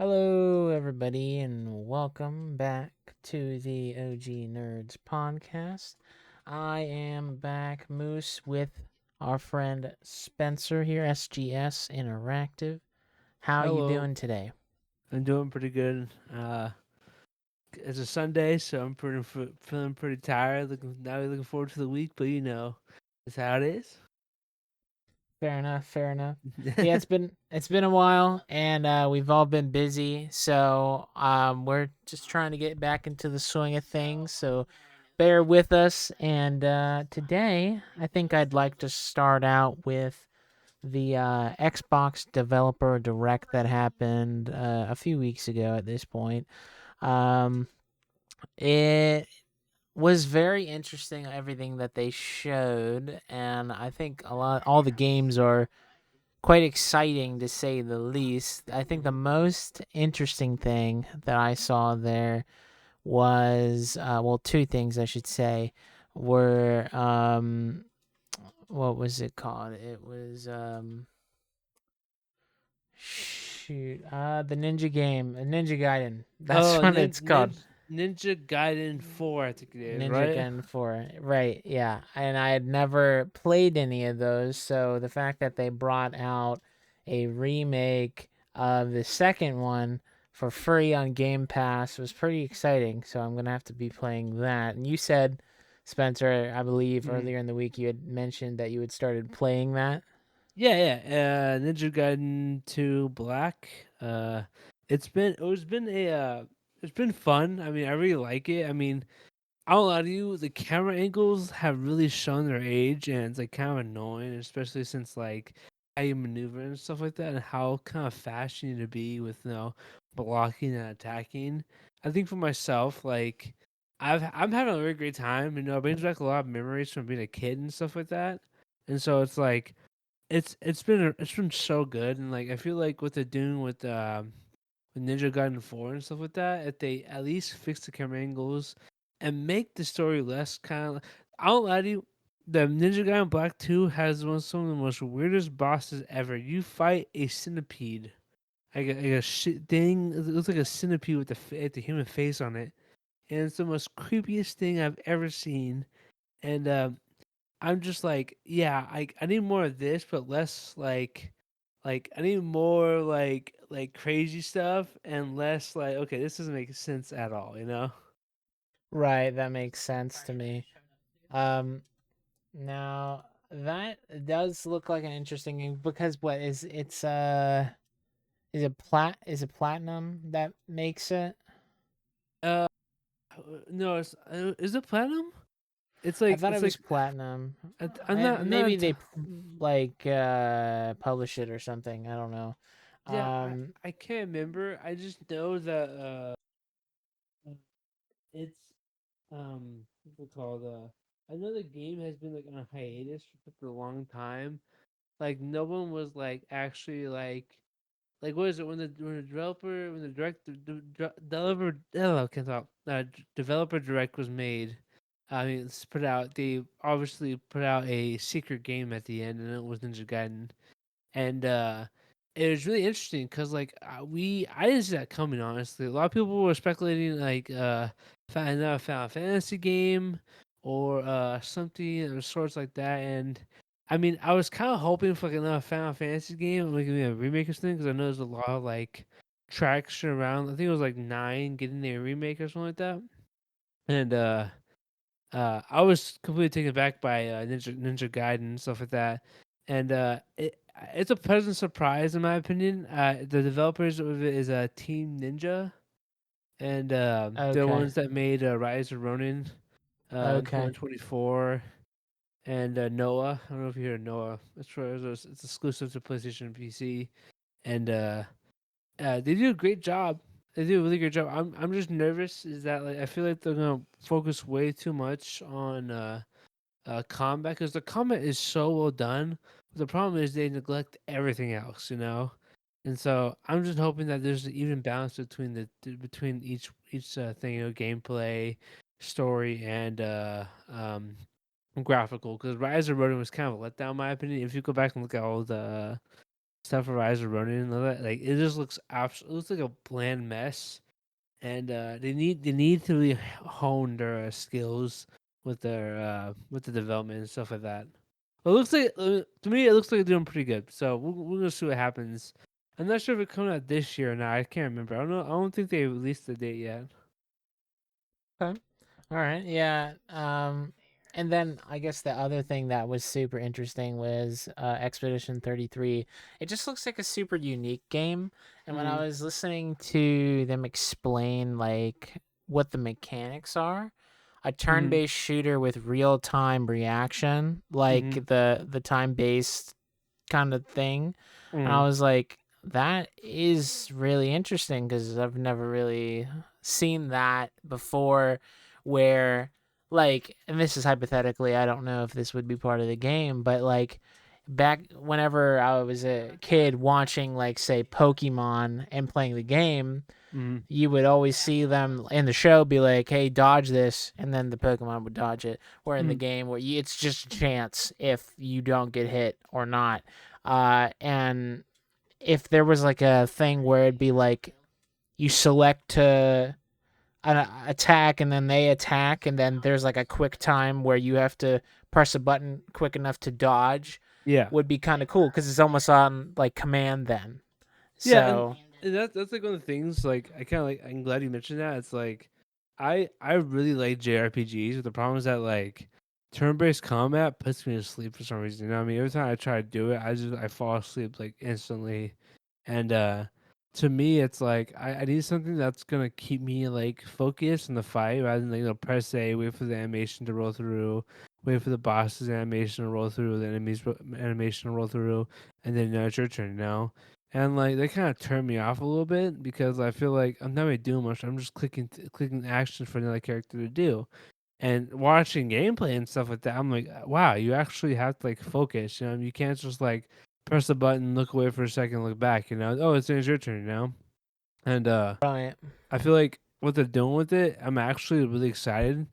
Hello, everybody, and welcome back to the OG Nerds podcast. I am back, Moose, with our friend Spencer here, SGS Interactive. How you Hello, doing today? I'm doing pretty good. It's a Sunday, so I'm feeling pretty tired. Looking forward to the week, but it's how it is. Fair enough. Fair enough. Yeah, it's been a while, and we've all been busy, so we're just trying to get back into the swing of things. So bear with us. And today, I think I'd like to start out with the Xbox Developer Direct that happened a few weeks ago. At this point, um, it was very interesting everything that they showed, and I think all the games are quite exciting to say the least. I think the most interesting thing that I saw there was well, two things I should say were what was it called? It was shoot the Ninja game, Ninja Gaiden. That's Oh, what it's called. Ninja Gaiden 4, I think it is, Ninja right? Gaiden 4. Right, yeah. And I had never played any of those, so the fact that they brought out a remake of the second one for free on Game Pass was pretty exciting. So I'm going to have to be playing that. And you said, Spencer, I believe Mm. earlier in the week you had mentioned that you had started playing that. Yeah. Ninja Gaiden 2 Black. It's been fun. I mean, I really like it. I mean, I'll lie to you, the camera angles have really shown their age, and it's like kind of annoying, especially since like how you maneuver and stuff like that, and how kind of fast you need to be with blocking and attacking. I think for myself, like I'm having a really great time. It brings back a lot of memories from being a kid and stuff like that, and so it's like it's been so good, and like I feel like what they're doing with Ninja Gaiden 4 and stuff like that, if they at least fix the camera angles and make the story less kind of. I don't lie to you, the Ninja Gaiden Black 2 has some of the most weirdest bosses ever. You fight a centipede, like a shit thing. It looks like a centipede with the human face on it, and it's the most creepiest thing I've ever seen. And I'm just like, yeah, I need more of this, but less like I need more like crazy stuff and less like okay, this doesn't make sense at all, you know? Right, that makes sense to me. Um, Now that does look like an interesting game because what is it's is it platinum that makes it? Uh, no, is it platinum? I thought It's it was like platinum. I'm Maybe not. they like publish it or something. I don't know. Yeah, Um, I can't remember. I just know that it's what's it called? I know the game has been like on a hiatus for a long time. Like no one was like actually like what is it when the developer when the direct developer oh, I can't talk developer direct was made. I mean, it's put out. They obviously put out a secret game at the end, and it was Ninja Gaiden. And it was really interesting because like I didn't see that coming. Honestly, a lot of people were speculating like another Final Fantasy game or something of sorts like that. And I mean, I was kind of hoping for like another Final Fantasy game, like maybe a remake or something, because I know there's a lot of like traction around. I think it was like nine getting their remake or something like that. And I was completely taken back by Ninja Gaiden and stuff like that, and it's a pleasant surprise in my opinion. The developers of it is Team Ninja, and they're the okay, ones that made Rise of Ronin in okay. 2024, and Noah. I don't know if you heard of Noah. It's exclusive to PlayStation and PC, and they do a great job. They do a really great job. I'm just nervous. Is that like I feel like they're gonna focus way too much on combat because the combat is so well done. But the problem is they neglect everything else, you know. And so I'm just hoping that there's an even balance between between each thing, gameplay, story, and graphical. Because Rise of Ronin was kind of a letdown, in my opinion. If you go back and look at all stuff for Rise of Ronin and all that. Like it just looks absolutely looks like a bland mess, and they need to really hone their skills with the development and stuff like that. But it looks like to me it looks like they're doing pretty good. So we're gonna see what happens. I'm not sure if it's coming out this year or not. I can't remember. I don't know. I don't think they released the date yet. Okay. All right. Yeah. And then I guess the other thing that was super interesting was Expedition 33. It just looks like a super unique game. And when I Mm-hmm. was listening to them explain like what the mechanics are, a Mm-hmm. turn-based shooter with real-time reaction, like Mm-hmm. the time-based kind of thing. And I Mm-hmm. was like, that is really interesting because I've never really seen that before where like, and this is hypothetically, I don't know if this would be part of the game, but like back whenever I was a kid watching like say Pokemon and playing the game, Mm-hmm. you would always see them in the show be like, "Hey, dodge this," and then the Pokemon would dodge it. Or in the Mm-hmm. game, where it's just a chance if you don't get hit or not. And if there was like a thing where it'd be like you select to an attack and then they attack, and then there's like a quick time where you have to press a button quick enough to dodge, Yeah. would be kind of cool because it's almost on like command then. Yeah, So and that's like one of the things. Like I kind of like. I'm glad you mentioned that. It's like I really like JRPGs, but the problem is that like turn-based combat puts me to sleep for some reason. You know what I mean? Every time I try to do it, I fall asleep like instantly. And to me, it's like I need something that's gonna keep me like focused in the fight rather than like, press A, wait for the animation to roll through, wait for the boss's animation to roll through, the enemy's animation to roll through, and then it's your turn. And like they kind of turn me off a little bit because I feel like I'm not really doing much. I'm just clicking actions for another character to do. And watching gameplay and stuff like that, I'm like, wow, you actually have to like focus. You can't just like press a button, look away for a second, look back. Oh, it's your turn. And right. I feel like what they're doing with it, I'm actually really excited.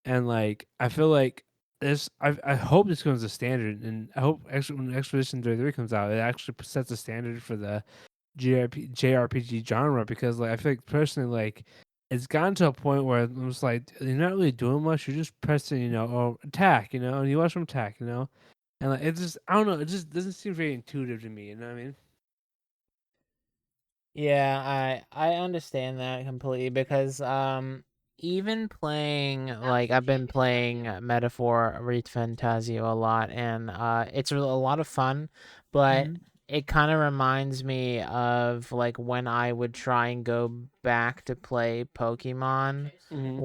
And like I feel like this, I hope this becomes a standard, and I hope actually when Expedition 33 comes out, it actually sets a standard for the JRPG genre because like I feel like personally like it's gotten to a point where I'm just like you're not really doing much. You're just pressing, or attack, and you watch them attack, and like it just I don't know. It just doesn't seem very intuitive to me. You know what I mean? Yeah, I understand that completely because even playing like I've been playing Metaphor Read Fantasio a lot, and it's a lot of fun, but Mm-hmm. it kind of reminds me of like when I would try and go back to play Pokemon Mm-hmm.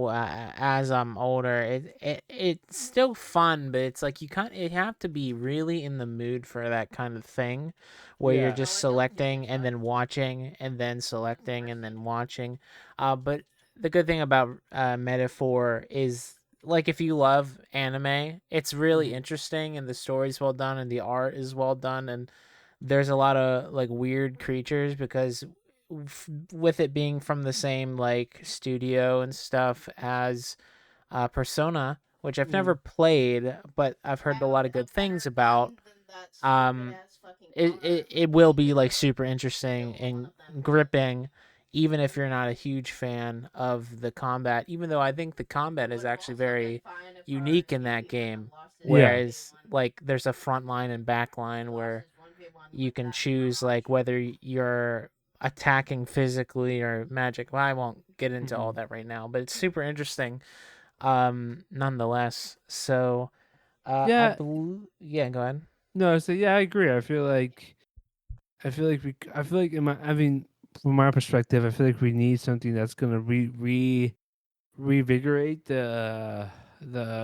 as I'm older. It's still fun, but it's like you have to be really in the mood for that kind of thing where you're Yeah. just selecting and then watching and then selecting and then watching. But the good thing about Metaphor is like if you love anime, it's really Mm-hmm. interesting and the story's well done and the art is well done, and there's a lot of like weird creatures because with it being from the same like studio and stuff as Persona, which I've Mm-hmm. never played, but I've heard a lot of good things about. Um, it will be like super interesting and gripping, even if you're not a huge fan of the combat. Even though I think the combat is actually very unique in that game, Yeah. whereas like there's a front line and back line where you can choose like whether you're attacking physically or magic. Well, I won't get into Mm-hmm. all that right now, but it's super interesting nonetheless. So I Yeah. believe, yeah, go ahead. No. So yeah, I agree. I feel like I mean, from my perspective, I feel like we need something that's gonna revigorate the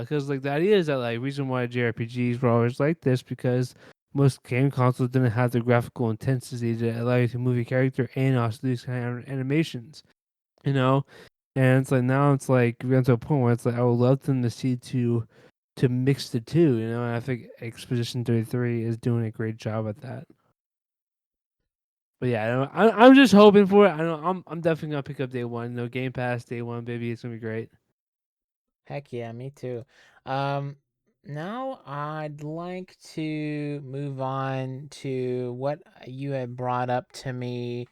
because like the idea is that like reason why JRPGs were always like this because most game consoles didn't have the graphical intensity to allow you to move your character and also do these kind of animations, you know. And it's like now it's like we got to a point where it's like I would love them to see to mix the two, and I think Expedition 33 is doing a great job at that. But yeah, I'm just hoping for it. I know I'm definitely gonna pick up day one. No Game Pass day one, baby. It's gonna be great. Heck yeah, me too. Um, Now I'd like to move on to what you had brought up to me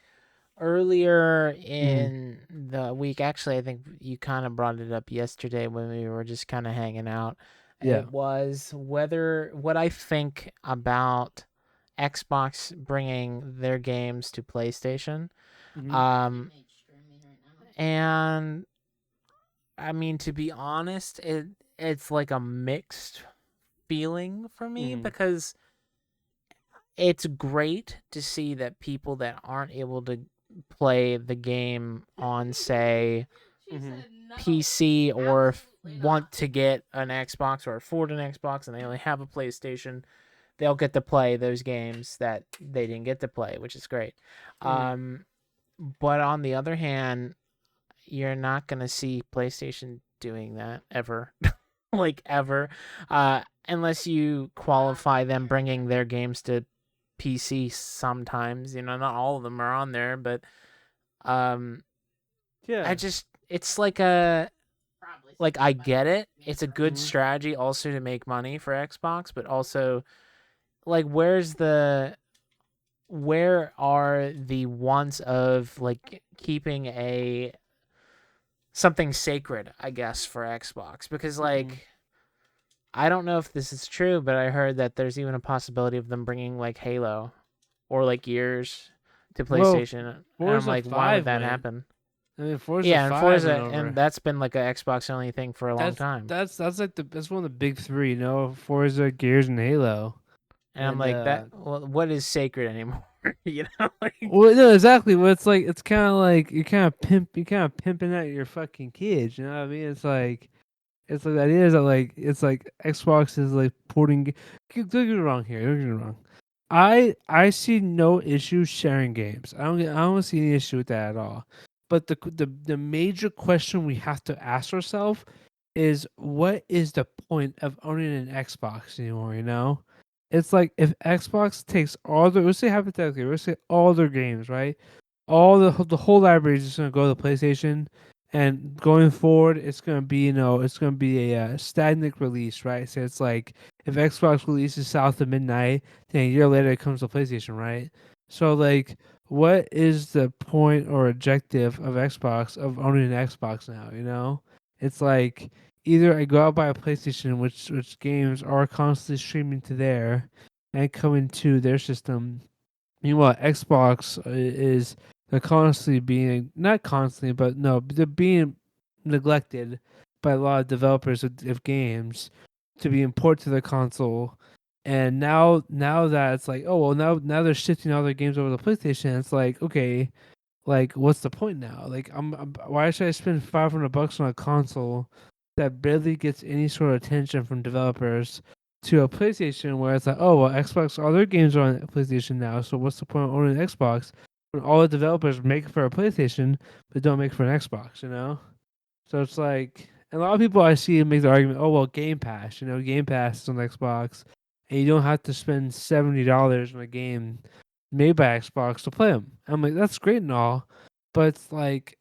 earlier Mm-hmm. in the week. Actually, I think you kind of brought it up yesterday when we were just kind of hanging out. Yeah. It was whether what I think about Xbox bringing their games to PlayStation. Mm-hmm. Um, and I mean, to be honest, it's like a mixed feeling for me Mm-hmm. because it's great to see that people that aren't able to play the game on, say, Mm-hmm. PC or want to get an Xbox or afford an Xbox and they only have a PlayStation, they'll get to play those games that they didn't get to play, which is great. Mm-hmm. Um, but on the other hand, you're not going to see PlayStation doing that ever. Like ever, unless you qualify them bringing their games to PC sometimes. Not all of them are on there, but um, I Yeah. just it's like I get it. It's a good Mm-hmm. strategy also to make money for Xbox, but also like where are the wants of like keeping a something sacred, I guess, for Xbox? Because Mm-hmm. like I don't know if this is true, but I heard that there's even a possibility of them bringing like Halo or like Gears to Well, PlayStation, and I'm Forza like, why would 5 that went. happen? I mean, Forza Yeah, and 5 went Forza, and over. that's been like a Xbox only thing for a long That's time. that's like that's one of the big three, Forza, Gears, and Halo. And I'm And like, well, what is sacred anymore? Like, well, no, exactly. Well, it's like it's kind of like you kind of pimping out your fucking kids. You know what I mean? It's like the idea is that like it's like Xbox is like porting. Don't get me wrong here. Don't get me wrong. I see no issue sharing games. I don't see any issue with that at all. But the major question we have to ask ourselves is what is the point of owning an Xbox anymore? You know, it's like if Xbox takes all the let's say hypothetically, let's say all their games, right? All the whole library is just gonna go to PlayStation, and going forward, it's gonna be it's gonna be a stagnant release, right? So it's like if Xbox releases South of Midnight, then a year later it comes to PlayStation, right? So like, what is the point or objective of Xbox of owning an Xbox now? It's like either I go out buy a PlayStation, which games are constantly streaming to there and coming to their system. Meanwhile, Xbox is they're constantly being not constantly, but no, they're being neglected by a lot of developers of games to be imported to their console. And now that it's like, oh well, now they're shifting all their games over to PlayStation. It's like, okay, like what's the point now? Like, why should I spend $500 on a console that barely gets any sort of attention from developers to a PlayStation where it's like, oh well, Xbox, all their games are on PlayStation now, so what's the point of owning an Xbox when all the developers make it for a PlayStation but don't make it for an Xbox, So it's like, and a lot of people I see make the argument, oh well, Game Pass, Game Pass is on Xbox, and you don't have to spend $70 on a game made by Xbox to play them. I'm like, that's great and all, but it's like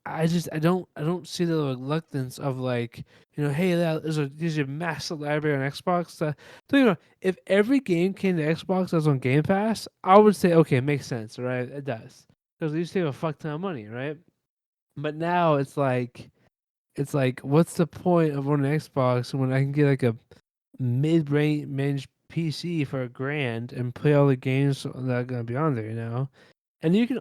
I don't see the reluctance of like, hey, there's a massive library on Xbox. So if every game came to Xbox that's on Game Pass, I would say okay, it makes sense, right? It does because you save a fuck ton of money, right? But now it's like, what's the point of owning an Xbox when I can get like a mid-range PC for $1,000 and play all the games that are gonna be on there? And you can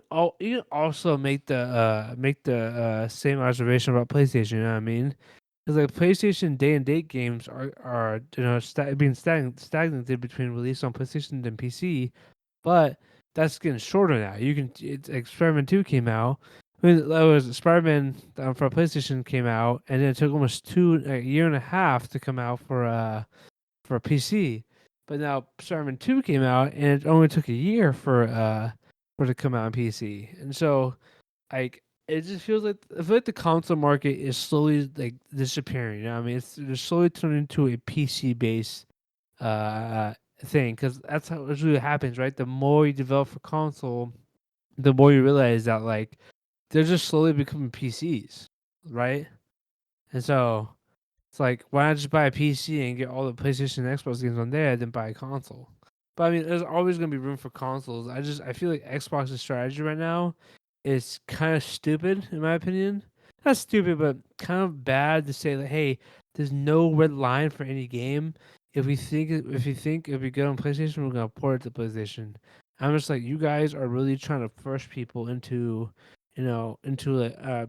also make the same observation about PlayStation. You know what I mean? Because like PlayStation day and date games are being stagnated between release on PlayStation and PC, but that's getting shorter now. Spider-Man 2 came out. I mean, that was Spider-Man for PlayStation came out, and then it took almost a year and a half to come out for a PC. But now Spider-Man 2 came out, and it only took a year for it to come out on PC. And so like it just feels like I feel like the console market is slowly like disappearing. You know what I mean? It's slowly turning into a PC based uh thing because that's how it really happens, right? The more you develop for console, the more you realize that they're just slowly becoming PCs, right? And so it's It's like, why not just buy a PC and get all the PlayStation and Xbox games on there, then buy a console? But I mean, there's always gonna be room for consoles. I feel like Xbox's strategy right now is kind of stupid in my opinion. Not stupid, but kind of bad to say that hey, there's no red line for any game. If we get on PlayStation, we're gonna port it to PlayStation. I'm just like, you guys are really trying to force people into, into like I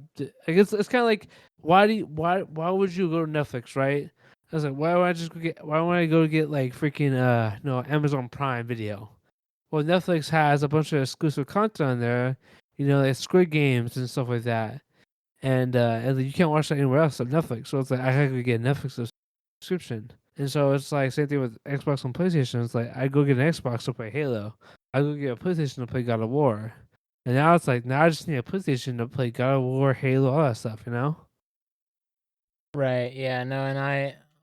guess it's kind of like why would you go to Netflix, right? I was like, why would I just go get why would I go get like freaking no Amazon Prime Video? Well, Netflix has a bunch of exclusive content on there, like Squid Games and stuff like that, and you can't watch that anywhere else on Netflix. So it's like I had to get a Netflix subscription, and so it's like same thing with Xbox and PlayStation. It's like I go get an Xbox to play Halo, I go get a PlayStation to play God of War, and now it's like now I just need a PlayStation to play God of War, Halo, all that stuff. Right. Yeah. No, and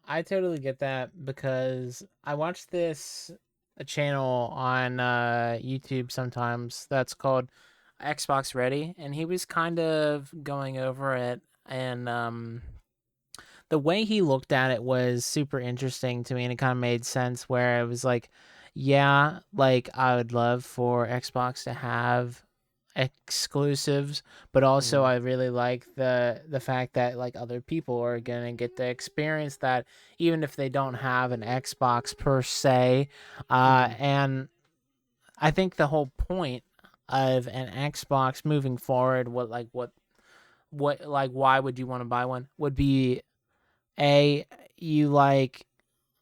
I totally get that because I watch this a channel on YouTube sometimes that's called Xbox Ready, and he was kind of going over it, and the way he looked at it was super interesting to me, and it kind of made sense. Where it was like, yeah, like I would love for Xbox to have exclusives, but also Mm-hmm. I really like the fact that like other people are gonna get to experience that even if they don't have an Xbox per se. Mm-hmm. And I think the whole point of an Xbox moving forward, what like why would you want to buy one? Would be a you like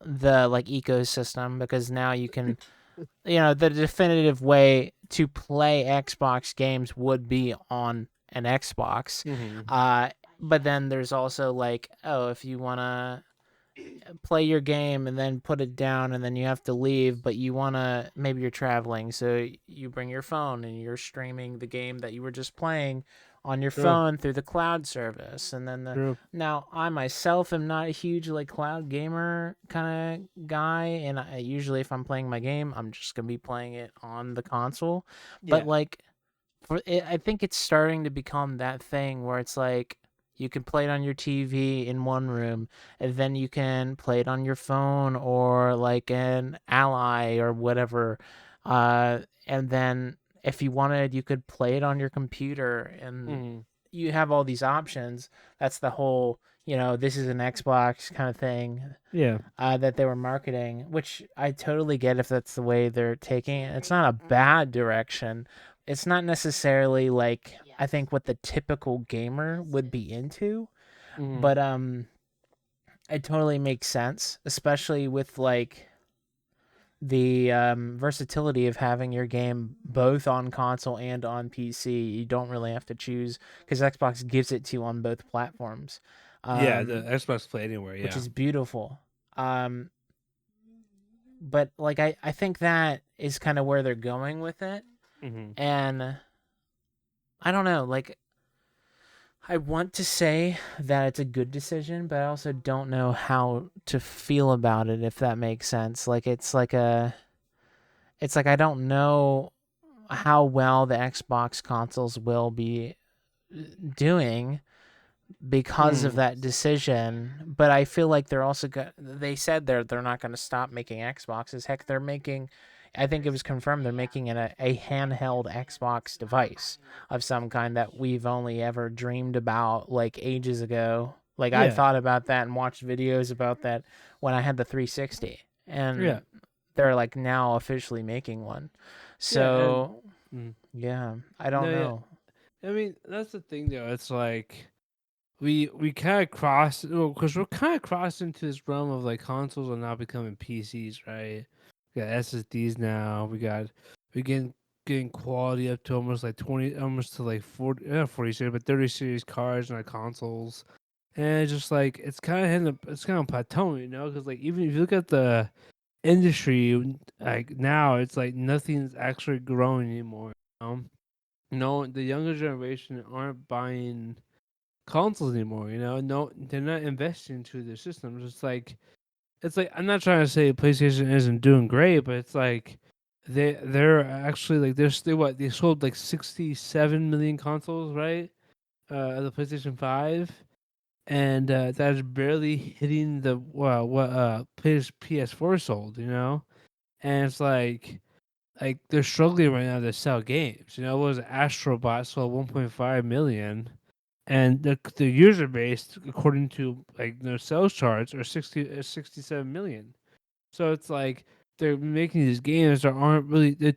the like ecosystem because now you can the definitive way to play Xbox games would be on an Xbox. Mm-hmm. Uh, but then there's also like, oh, if you want to play your game and then put it down and then you have to leave, but you want to, maybe you're traveling, so you bring your phone and you're streaming the game that you were just playing on your True. phone through the cloud service. And then True. now I myself am not a huge like cloud gamer kind of guy, and usually if I'm playing my game, I'm just going to be playing it on the console. But Yeah. like I think it's starting to become that thing where it's like you can play it on your TV in one room, and then you can play it on your phone or like an Ally or whatever. And then if you wanted, you could play it on your computer, and Mm-hmm. you have all these options. That's the whole, this is an Xbox kind of thing Yeah. that they were marketing, which I totally get if that's the way they're taking it. It's not a bad direction. It's not necessarily like I think what the typical gamer would be into, Mm-hmm. but it totally makes sense, especially with like the versatility of having your game both on console and on PC. You don't really have to choose because Xbox gives it to you on both platforms, Yeah. The um, Xbox Play Anywhere. which Yeah. is beautiful. Um, but like I think that is kind of where they're going with it, Mm-hmm. and I don't know, like I want to say that it's a good decision, but I also don't know how to feel about it, if that makes sense. Like it's like I don't know how well the Xbox consoles will be doing because of Mm. that decision. But I feel like they're also they said they're not going to stop making Xboxes. Heck, they're making. I think it was confirmed they're making a handheld Xbox device of some kind that we've only ever dreamed about like ages ago. Like I Yeah. thought about that and watched videos about that when I had the 360, Yeah. and they're like now officially making one. Yeah. And So mm. yeah, I don't No. Yeah. know. I mean, that's the thing, though. It's like we kind of crossed, because we're kind of crossed into this realm of like consoles are now becoming PCs, right? We got SSDs now. We getting quality up to almost like 20, almost to like 40, not 40 series, but 30 series cards on our consoles. And it's just like it's kind of plateauing, because like even if you look at the industry, like now it's like nothing's actually growing anymore. No, the younger generation aren't buying consoles anymore. No, they're not investing into their systems. It's like I'm not trying to say PlayStation isn't doing great, but it's like they're actually like they're still what they sold like 67 million consoles, right? The PlayStation 5, and that's barely hitting the what PS4 sold, you know, and it's like they're struggling right now to sell games. You know, it was Astrobot sold 1.5 million, and the user base, according to like their sales charts, are 67 million. So it's like they're making these games that aren't really they're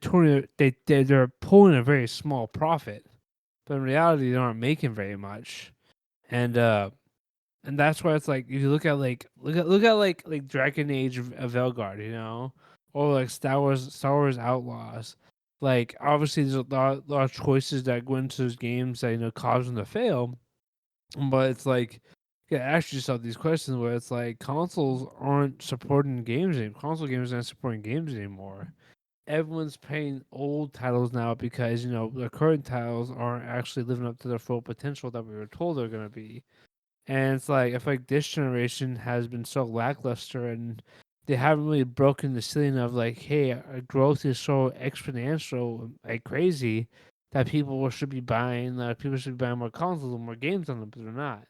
pulling a very small profit, but in reality they aren't making very much, and uh and that's why it's like if you look at like Dragon Age of Velgard, you know, or like Star Wars Outlaws. Like obviously, there's lot of choices that go into those games that cause them to fail. But it's like you gotta ask yourself these questions where it's like consoles aren't supporting games anymore. Console games aren't supporting games anymore. Everyone's playing old titles now because the current titles aren't actually living up to their full potential that we were told they're gonna be. And it's like I feel like this generation has been so lackluster, and they haven't really broken the ceiling of like, hey, our growth is so exponential, like crazy, that people should be buying more consoles and more games on them, but they're not.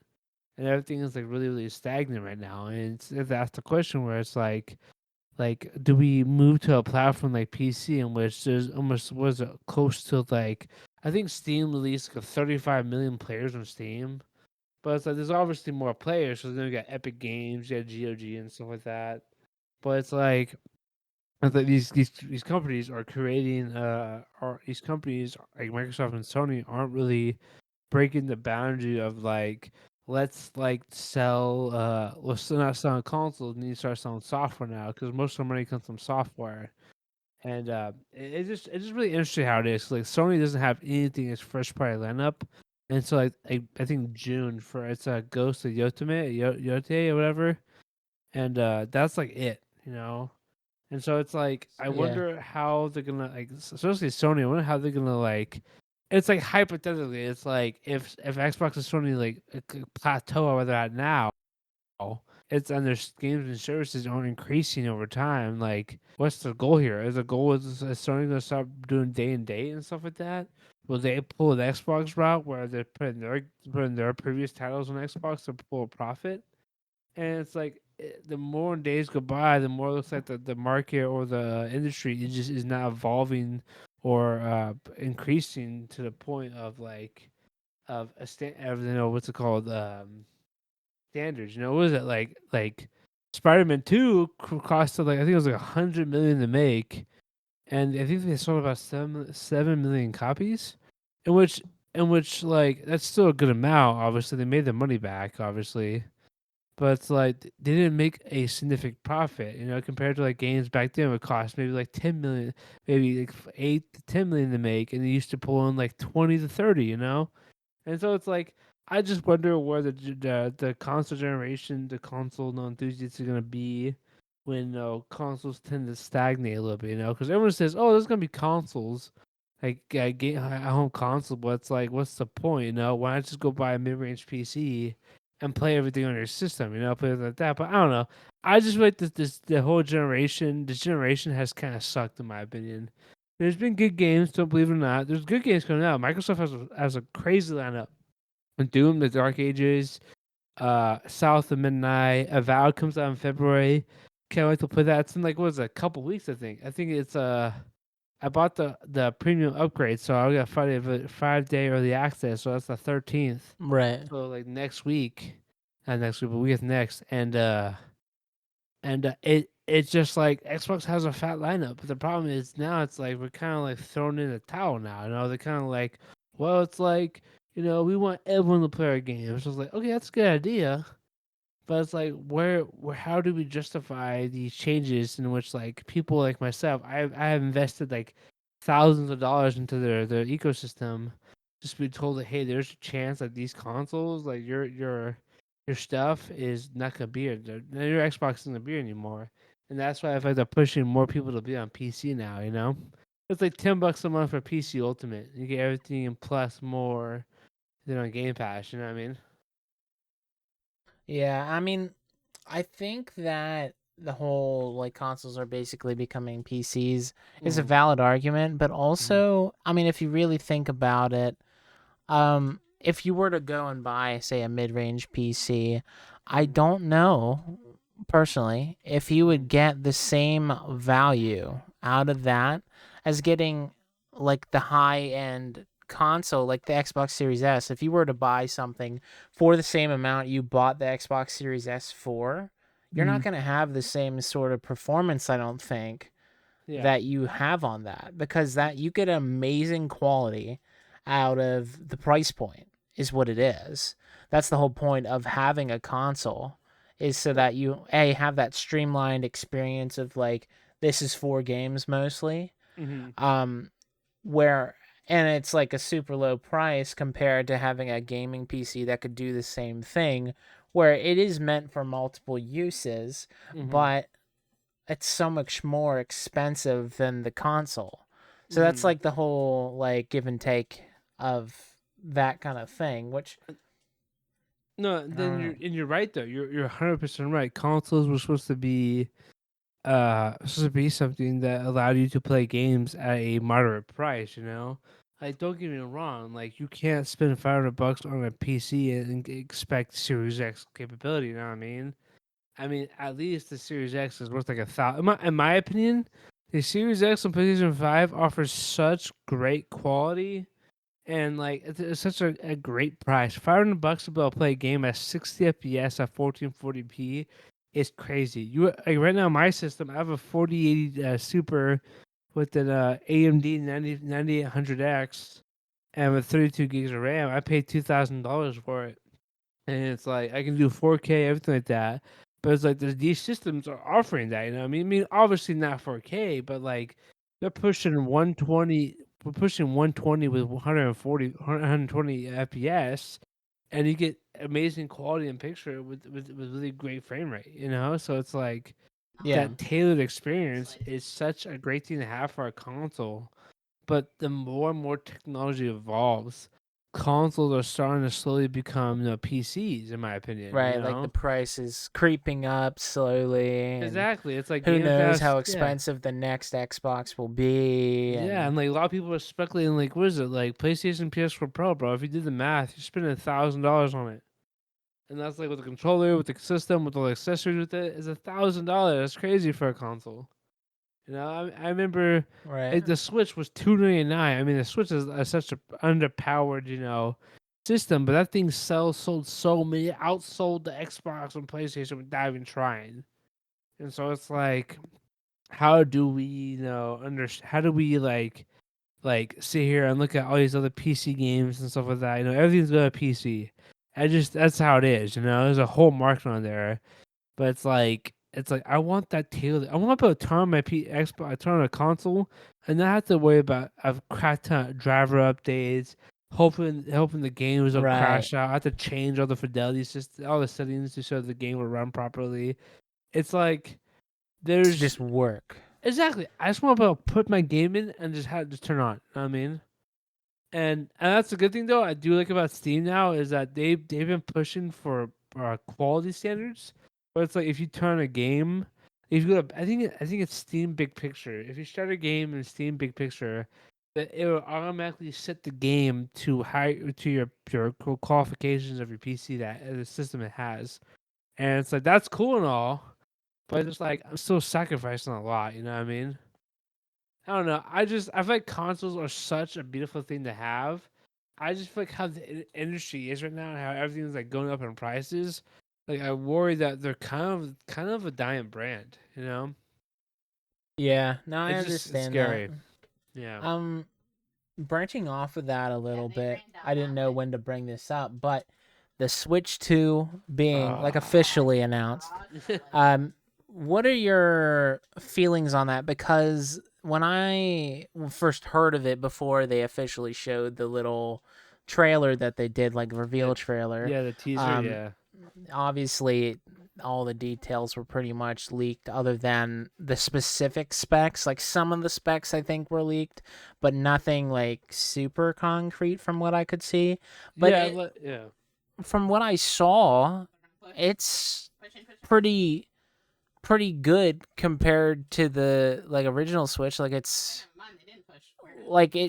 And everything is like really, really stagnant right now. And that's the question where it's like, do we move to a platform like PC in which there's almost was it close to like I think Steam released like 35 million players on Steam, but it's like there's obviously more players, so then you got Epic Games, you got GOG and stuff like that. But it's like these companies are creating or these companies like Microsoft and Sony aren't really breaking the boundary of like let's like sell let's still not selling consoles and you start selling software now because most of the money comes from software. And it's just really interesting how it is. Like Sony doesn't have anything as first party lineup, and so I think June for it's a Ghost of Yotame Yote or whatever, and that's like it. And so it's like I Yeah. wonder how they're gonna like, especially Sony. I wonder how they're gonna like. It's like hypothetically, it's like if Xbox and Sony like plateau where they're at now, it's and their games and services aren't increasing over time. Like, what's the goal here? Is the goal is Sony gonna stop doing day and date and stuff like that? Will they pull the Xbox route where they're putting their previous titles on Xbox to pull a profit? And it's like the more days go by, the more it looks like the market or the industry is not evolving or increasing to the point of like of what's it called standards. What was it like Spider-Man 2 costed like I think it was like 100 million to make, and I think they sold about 7 million copies, in which like that's still a good amount. Obviously, they made the money back. Obviously, but it's like they didn't make a significant profit, compared to like games back then would cost maybe like 10 million, maybe like 8 to 10 million to make, and they used to pull in like 20 to 30. And so it's like I just wonder where the console generation, the console no enthusiasts are gonna be when consoles tend to stagnate a little bit, because everyone says, "Oh, there's gonna be consoles, like game home console," but it's like, what's the point? Why not just go buy a mid range PC and play everything on your system? Play it like that. But I don't know. I just feel like the whole generation, this generation has kind of sucked in my opinion. There's been good games, don't believe it or not. There's good games coming out. Microsoft has a crazy lineup. Doom, The Dark Ages, South of Midnight, Avowed comes out in February. Can't wait to play that. It's in like what was it, a couple weeks, I think. I think it's I bought the premium upgrade, so I got 5-day early access, so that's the 13th. Right. So like next week, not next week, but week next, and it's just like Xbox has a fat lineup, but the problem is now it's like we're kind of like thrown in a towel now. They're kind of like, well, it's like we want everyone to play our games. So it's like, okay, that's a good idea, but it's like, how do we justify these changes in which like people like myself, I have invested like thousands of dollars into their ecosystem, just to be told that hey, there's a chance that these consoles, like your stuff is not gonna be here. Your Xbox isn't gonna be here anymore, and that's why I feel like they're pushing more people to be on PC now. It's like $10 a month for PC Ultimate. You get everything and plus more than on Game Pass. You know what I mean? Yeah, I mean, I think that the whole like consoles are basically becoming PCs is a Mm-hmm. valid argument, but Mm-hmm. also, I mean, if you really think about it, if you were to go and buy, say, a mid-range PC, I Mm-hmm. don't know personally if you would Mm-hmm. get the same value out of that as getting like the high-end console like the Xbox Series S. If you were to buy something for the same amount you bought the Xbox Series S for, you're Mm-hmm. not going to have the same sort of performance, I don't think, Yeah. that you have on that, because that you get amazing quality out of the price point is what it is. That's the whole point of having a console, is so Well. that you have that streamlined experience of like, this is for games mostly, Mm-hmm. um where, and it's like a super low price compared to having a gaming PC that could do the same thing, where it is meant for multiple uses, Mm-hmm. but it's so much more expensive than the console. So that's Mm-hmm. like the whole like give and take of that kind of thing, which No, I then don't you're know. and you're right though. You're 100% right. Consoles were supposed to be something that allowed you to play games at a moderate price, you know? Like don't get me wrong, like you can't spend $500 on a PC and expect Series X capability, you know what I mean? I mean, at least the Series X is worth like 1,000. In my opinion, the Series X on PlayStation 5 offers such great quality and like it's such a great price. $500 to be able to play a game at 60 FPS at 1440p is crazy. You like right now my system, I have a 4080 Super with an AMD 9800X and with 32 gigs of RAM. I paid $2,000 for it, and it's like I can do 4K, everything like that. But it's like these systems are offering that, you know. I mean, obviously not 4K, but like they're pushing 120. We're pushing 120 with 140, 120 FPS, and you get amazing quality in picture with really great frame rate, you know. So it's like Yeah, that tailored experience is such a great thing to have for a console. But the more and more technology evolves, consoles are starting to slowly become, PCs, in my opinion. You right. Like the know, price is creeping up slowly, and exactly. It's like who games knows that, how yeah, expensive the next Xbox will be. yeah, And and like a lot of people are speculating, like, what is it, like PlayStation PS4 Pro, bro? If you did the math, you're spending $1,000 on it, and that's like with the controller, with the system, with all the accessories with it, is $1,000. That's crazy for a console. You know, I remember right, the Switch was $299. I mean, the Switch is such a underpowered, system, but that thing sold so many, outsold the Xbox and PlayStation without even trying. And so it's like, how do we, how do we like sit here and look at all these other PC games and stuff like that? You know, everything's going to PC. I just that's how it is. You know, there's a whole market on there. But it's like I want that tailored. I want to be able to turn on my Xbox, turn on a console, and not have to worry about a crap ton of driver updates, hoping the games don't right. crash out. I have to change all the fidelity system, all the settings to show the game will run properly. It's like To there's just work. exactly. I just want to be able to put my game in and just have it just turn on. You know what I mean? And that's a good thing though. I do like about Steam now is that they've been pushing for quality standards. But it's like if you turn a game, if you go to I think it's Steam Big Picture. If you start a game in Steam Big Picture, that it will automatically set the game to high to your qualifications of your PC that the system it has. And it's like that's cool and all, but it's like I'm still sacrificing a lot. You know what I mean? I don't know. I feel like consoles are such a beautiful thing to have. I just feel like how the industry is right now and how everything's like going up in prices. Like I worry that they're kind of a dying brand. You know, Yeah, no, I it's understand that. scary. Yeah. Um, Branching off of that a little bit, I didn't know when to bring this up, but the Switch 2 being like Ah. officially announced, um, what are your feelings on that? Because when I first heard of it before they officially showed the little trailer that they did, like yeah, reveal trailer, yeah, the teaser. um, Yeah, obviously all the details were pretty much leaked other than the specific specs. Like some of the specs I think were leaked, but nothing like super concrete from what I could see. But yeah, yeah, from what I saw, it's pretty good compared to the like original Switch. Like it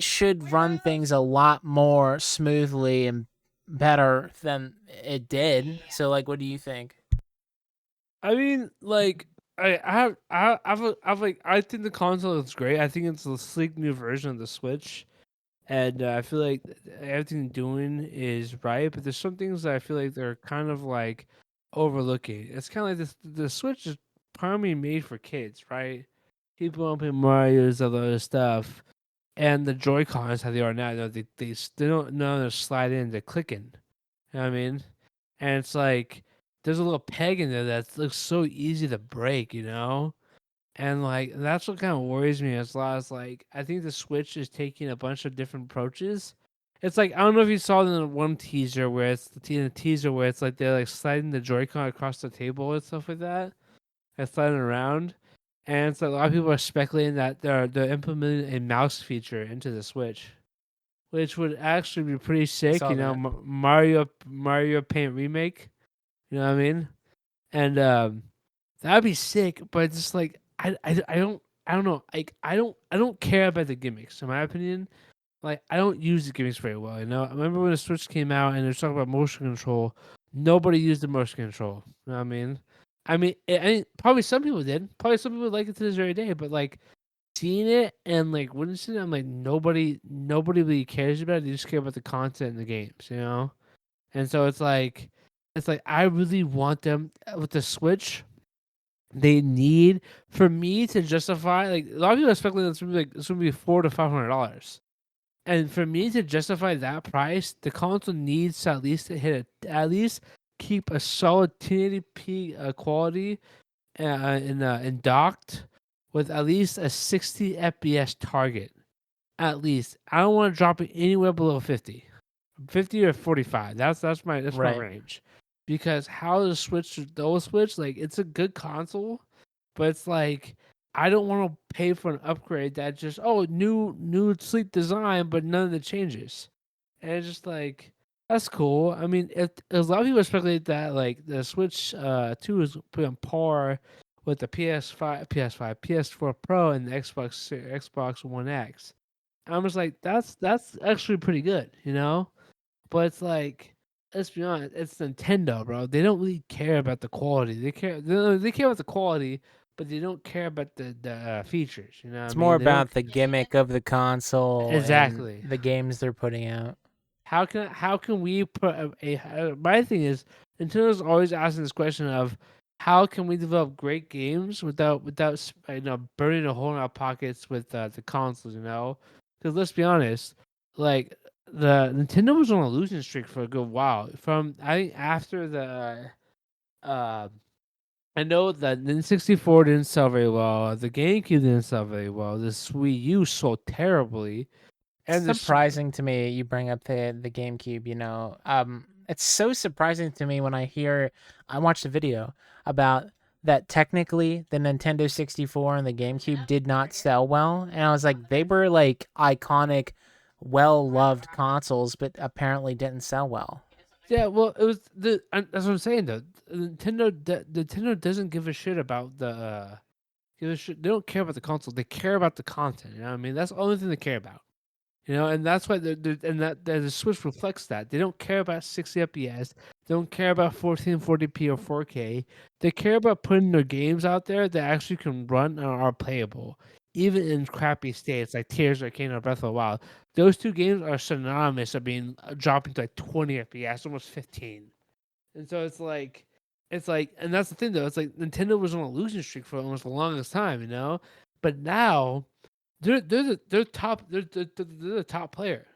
should run things a lot more smoothly and better than it did. So like, what do you think? I mean, like I think the console is great. I think it's a sleek new version of the Switch, and I feel like everything they're doing is right. But there's some things that I feel like they're kind of like overlooking. It's kind of like this. The Switch is primarily made for kids, right? People want to play Mario's other stuff, and the Joy Cons how they are now. They don't know to slide in. They're clicking. You know what I mean? And it's like there's a little peg in there that looks so easy to break, you know? And like that's what kind of worries me as well as like I think the Switch is taking a bunch of different approaches. It's like I don't know if you saw in the one teaser where it's in the teaser where it's like they're like sliding the Joy-Con across the table and stuff like that, and sliding around. And it's like a lot of people are speculating that they're implementing a mouse feature into the Switch, which would actually be pretty I sick. saw You know, that. Mario Paint remake. You know what I mean? And that'd be sick. But it's just like I don't know. Like I don't care about the gimmicks. In my opinion, like I don't use the gimmicks very well. You know, I remember when the Switch came out and they were talking about motion control. Nobody used the motion control. You know what I mean? I mean, probably some people did. Probably some people like it to this very day. But like seeing it and like witnessing it, I'm like nobody really cares about it. They just care about the content in the games. You know? And so it's like I really want them with the Switch. They need for me to justify like a lot of people are speculating it's gonna be $400 to $500. And for me to justify that price, the console needs to at least at least keep a solid 1080p quality in docked with at least a 60 FPS target. At least I don't want to drop it anywhere below 50 or 45. That's my Right. range. Because how the Switch, like it's a good console, but it's like I don't want to pay for an upgrade that just new sleek design, but none of the changes. And it's just like that's cool. I mean, a lot of people speculate that like the Switch 2 is put on par with the PS5, PS4 Pro, and the Xbox One X. I was like, that's actually pretty good, you know. But it's like, let's be honest, it's Nintendo, bro. They don't really care about the quality. They care about the quality, but they don't care about the features. You know what I It's more mean? They don't about the gimmick of the console and exactly. the games they're putting out. How can we put my thing is Nintendo's always asking this question of how can we develop great games without burning a hole in our pockets with the consoles, you know? Because let's be honest, like the Nintendo was on a losing streak for a good while. From I think after the uh, I know that the N64 didn't sell very well, the GameCube didn't sell very well, the Wii U sold terribly, It's and surprising to me you bring up the GameCube, you know. It's so surprising to me when I watched a video about that technically the Nintendo 64 and the GameCube did not sell well, and I was like they were like iconic, well-loved consoles but apparently didn't sell well. Yeah, well, it was that's what I'm saying though. Nintendo doesn't give a shit about the give a shit. They don't care about the console. They care about the content. You know what I mean? That's the only thing they care about. You know, and that's why and that the Switch reflects that. They don't care about 60 FPS. They don't care about 1440p or 4K. They care about putting their games out there that actually can run and are playable, even in crappy states like Tears of the Kingdom or Breath of the Wild. Those two games are synonymous of being dropping to like 20 FPS, almost 15. And so and that's the thing though. It's like Nintendo was on a losing streak for almost the longest time, you know. But now they're the top player.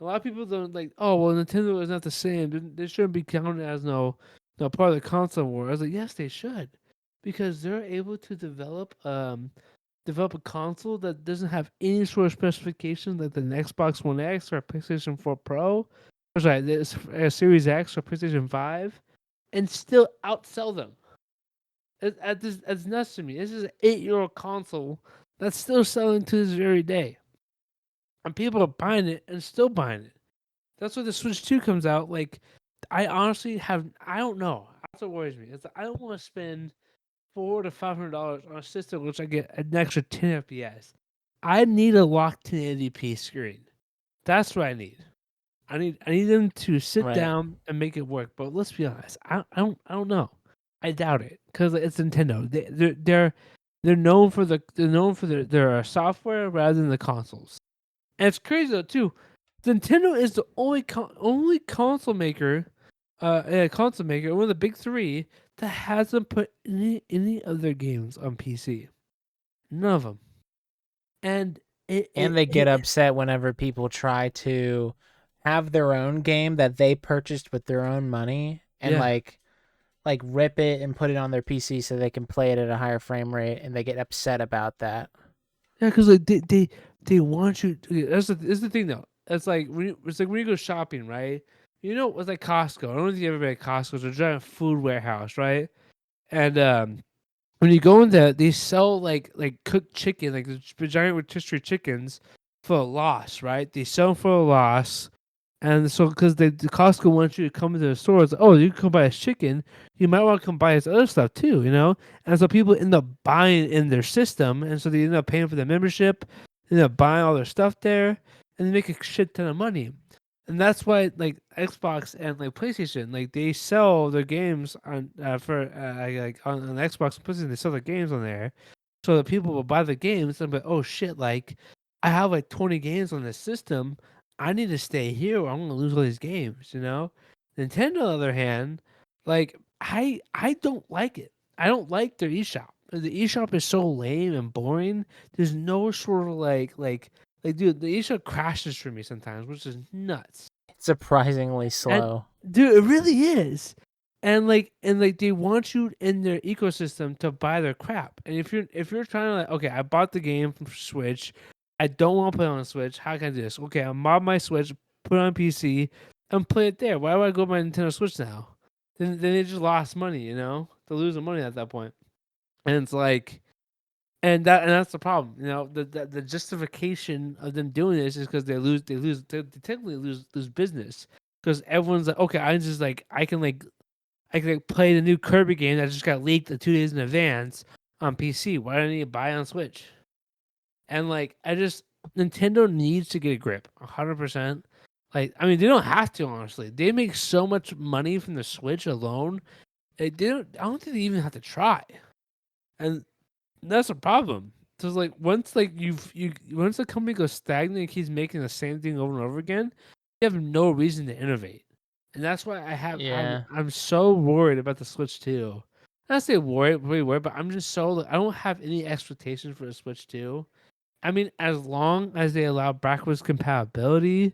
A lot of people don't like. Oh well, Nintendo is not the same. They shouldn't be counted as no part of the console war. I was like, yes, they should, because they're able to develop a console that doesn't have any sort of specifications like the Xbox One X or PlayStation 4 Pro, or sorry, this Series X or PlayStation 5, and still outsell them. It's nuts to me. This is an 8-year-old console that's still selling to this very day, and people are buying it and still buying it. That's why the Switch 2 comes out. Like, I honestly I don't know. That's what worries me. It's I don't want to spend $400 to $500 on a system which I get an extra 10 FPS. I need a locked 1080p screen. That's what I need. I need them to sit Right. down and make it work. But let's be honest, I don't know. I doubt it because it's Nintendo. They're known for their software rather than the consoles. And it's crazy though too. Nintendo is the only console maker, one of the big three that hasn't put any of their games on PC. None of them. And And they get upset whenever people try to have their own game that they purchased with their own money and yeah. like rip it and put it on their PC so they can play it at a higher frame rate, and they get upset about that. Yeah, because like they want you. That's the thing though. It's like when you go shopping, right? You know, it's like Costco. I don't know if you ever been at Costco. It's a giant food warehouse, right? And when you go in there, they sell like cooked chicken, like the giant rotisserie chickens for a loss, right? They sell them for a loss, and so because the Costco wants you to come into the store, it's like, oh, you can come buy his chicken. You might want to come buy his other stuff too, you know. And so people end up buying in their system, and so they end up paying for the membership. They end up buying all their stuff there, and they make a shit ton of money. And that's why like Xbox and like PlayStation, like they sell their games on for like on Xbox and PlayStation, they sell their games on there, so that people will buy the games and be oh shit, like I have like 20 games on this system. I need to stay here or I'm gonna lose all these games, you know? Nintendo, on the other hand, like I don't like it. I don't like their eShop. The eShop is so lame and boring. There's no sort of like dude, the eShop crashes for me sometimes, which is nuts. It's surprisingly And slow. dude, it really is. And they want you in their ecosystem to buy their crap. And if you're trying to like, okay, I bought the game from Switch, I don't want to play on Switch. How can I do this? Okay, I mod my Switch, put it on PC, and play it there. Why do I go to my Nintendo Switch now? Then they just lost money, you know? They're losing money at that point. And it's like and that's the problem, you know. The justification of them doing this is because they technically lose business because everyone's like, okay, I can like play the new Kirby game that just got leaked 2 days in advance on PC. Why do I need to buy it on Switch? And like I just Nintendo needs to get a grip, 100%. Like I mean, they don't have to honestly. They make so much money from the Switch alone. They don't. I don't think they even have to try. And that's a problem. So it's like once like once the company goes stagnant and keeps making the same thing over and over again, you have no reason to innovate. And that's why Yeah. I'm so worried about the Switch 2. Not say worried, but I'm just so I don't have any expectations for the Switch 2. I mean, as long as they allow backwards compatibility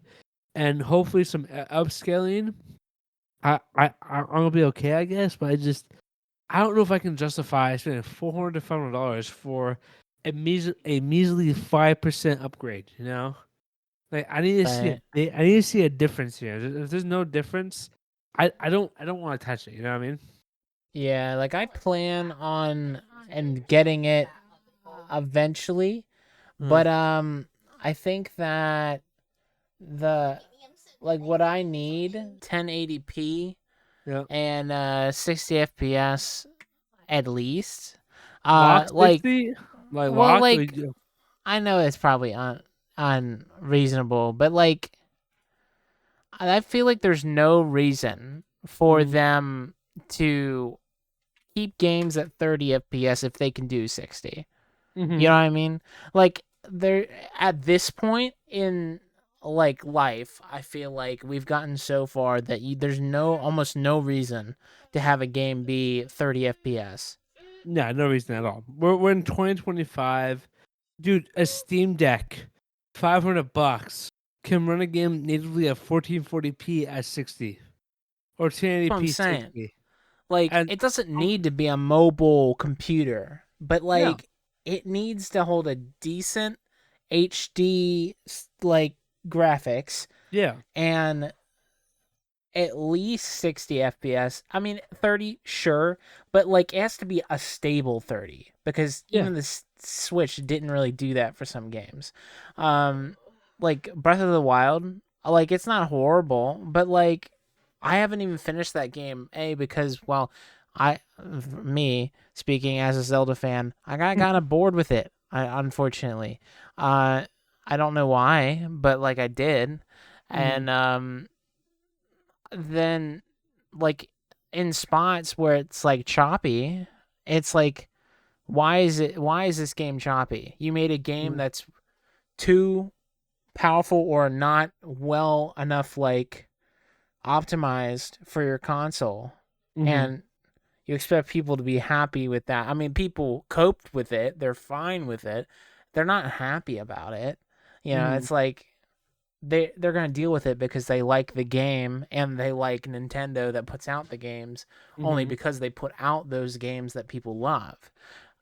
and hopefully some upscaling, I'm gonna be okay, I guess. But I don't know if I can justify spending $400 to $500 for a measly 5% upgrade. You know, like Right. I need to see a difference here. If there's no difference, I don't want to touch it. You know what I mean? Yeah, like I plan on and getting it eventually, Uh, but I think that the like what I need 1080p yeah, and 60 FPS at least. lock Like 60, like well locked. Or like I know it's probably unreasonable, but like I feel like there's no reason for mm, them to keep games at 30 FPS if they can do 60. You mm-hmm. know what I mean? Like they're at this point in like life, I feel like we've gotten so far that there's no almost no reason to have a game be 30 FPS. Yeah, no reason at all. We're in 2025, dude. A Steam Deck, $500 can run a game natively at 1440p at 60 or That's what I'm 1080p saying. 60. Like And it doesn't um, need to be a mobile computer, but yeah, like it needs to hold a decent HD like graphics yeah, and at least 60 FPS. I mean, 30, sure, but like it has to be a stable 30 because yeah. even the Switch didn't really do that for some games. Um like Breath of the Wild, like it's not horrible, but like I haven't even finished that game because well, I me speaking as a Zelda fan, I got kind of bored with it. Unfortunately. Uh I don't know why, but like I did Mhm. and then like in spots where it's like choppy, it's like why is this game choppy? You made a game Mhm. that's too powerful or not well enough like optimized for your console, Mhm. and you expect people to be happy with that. I mean, people coped with it, they're fine with it, they're not happy about it. Mhm. It's like they're gonna deal with it because they like the game and they like Nintendo that puts out the games only Mhm. because they put out those games that people love.